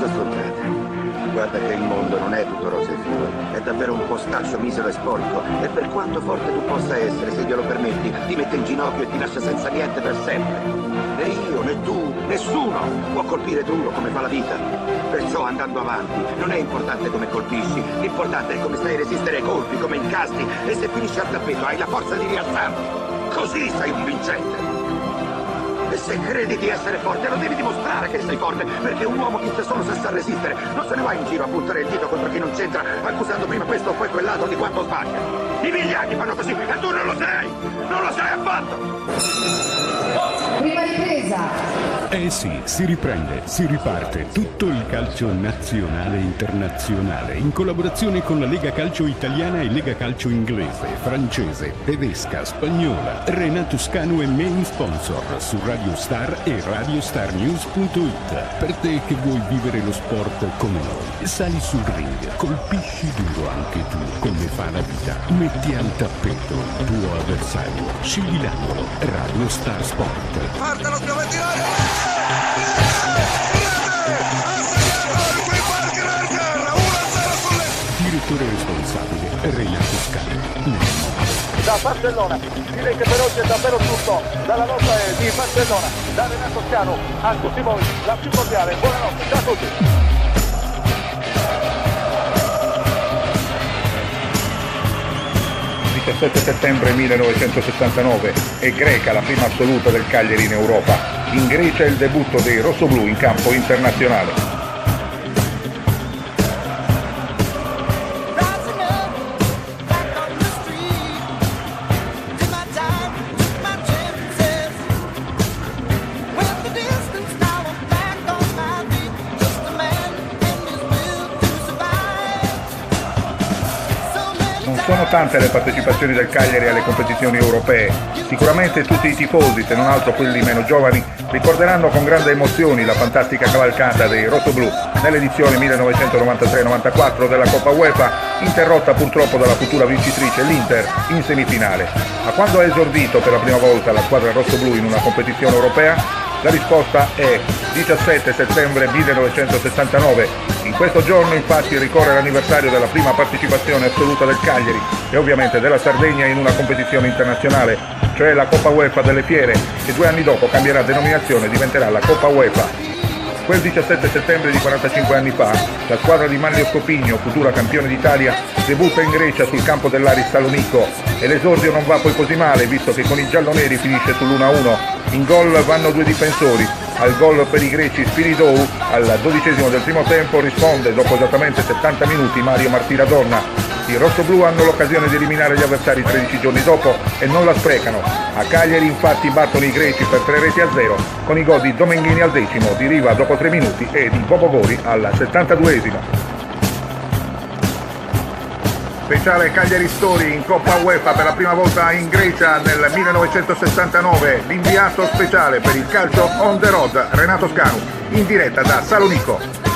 cosa ascoltate? Guarda che il mondo non è tutto rose e fiori, è davvero un postaccio misero e sporco, e per quanto forte tu possa essere, se glielo permetti, ti mette in ginocchio e ti lascia senza niente per sempre. Né io, né tu, nessuno può colpire duro come fa la vita. Perciò andando avanti, non è importante come colpisci, l'importante è come stai a resistere ai colpi, come incasti, e se finisci al tappeto hai la forza di rialzarti. Così sei un vincente. E se credi di essere forte, lo devi dimostrare che sei forte, perché un uomo che solo se sa resistere non se ne va in giro a buttare il dito contro chi non c'entra, accusando prima questo o poi quell'altro di quanto sbaglia. I vigliacchi fanno così e tu non lo sei! Non lo sei affatto! Prima ripresa. Eh sì, si riprende, si riparte tutto il calcio nazionale e internazionale in collaborazione con la Lega Calcio Italiana e Lega Calcio Inglese, francese, tedesca, spagnola. Renato Scanu è main sponsor su Radio Star e radiostarnews.it. Per te che vuoi vivere lo sport come noi, sali sul ring, colpisci duro anche tu, come fa la vita. Metti al tappeto il tuo avversario, scegli l'angolo, Radio Star Sport. Parte lo scavagliare! Direttore responsabile Renato Scanu. Da Barcellona, direi che per oggi è davvero tutto dalla lotta di Barcellona, da Renato Scanu a tutti voi, la più cordiale buonanotte, ciao a tutti. 17 settembre 1969 è greca la prima assoluta del Cagliari in Europa. In Grecia il debutto dei rossoblù in campo internazionale. Sono tante le partecipazioni del Cagliari alle competizioni europee. Sicuramente tutti i tifosi, se non altro quelli meno giovani, ricorderanno con grande emozione la fantastica cavalcata dei rossoblù nell'edizione 1993-94 della Coppa UEFA, interrotta purtroppo dalla futura vincitrice l'Inter in semifinale. Ma quando ha esordito per la prima volta la squadra rossoblù in una competizione europea? La risposta è 17 settembre 1969. In questo giorno infatti ricorre l'anniversario della prima partecipazione assoluta del Cagliari e ovviamente della Sardegna in una competizione internazionale, cioè la Coppa UEFA delle Fiere, che 2 anni dopo cambierà denominazione e diventerà la Coppa UEFA. Quel 17 settembre di 45 anni fa, la squadra di Manlio Scopigno, futura campione d'Italia, debutta in Grecia sul campo dell'Aris Salonico e l'esordio non va poi così male, visto che con i gialloneri finisce sull'1-1. In gol vanno 2 difensori. Al gol per i greci Spiridou, al 12° del primo tempo, risponde dopo esattamente 70 minuti Mario Martiradonna. I rossoblù hanno l'occasione di eliminare gli avversari 13 giorni dopo e non la sprecano. A Cagliari infatti battono i greci per 3-0 con i gol di Domenghini al 10°, di Riva dopo 3 minuti e di Bobo Gori al 72°. Speciale Cagliari Story in Coppa UEFA per la prima volta in Grecia nel 1969. L'inviato speciale per il calcio on the road, Renato Scanu, in diretta da Salonico.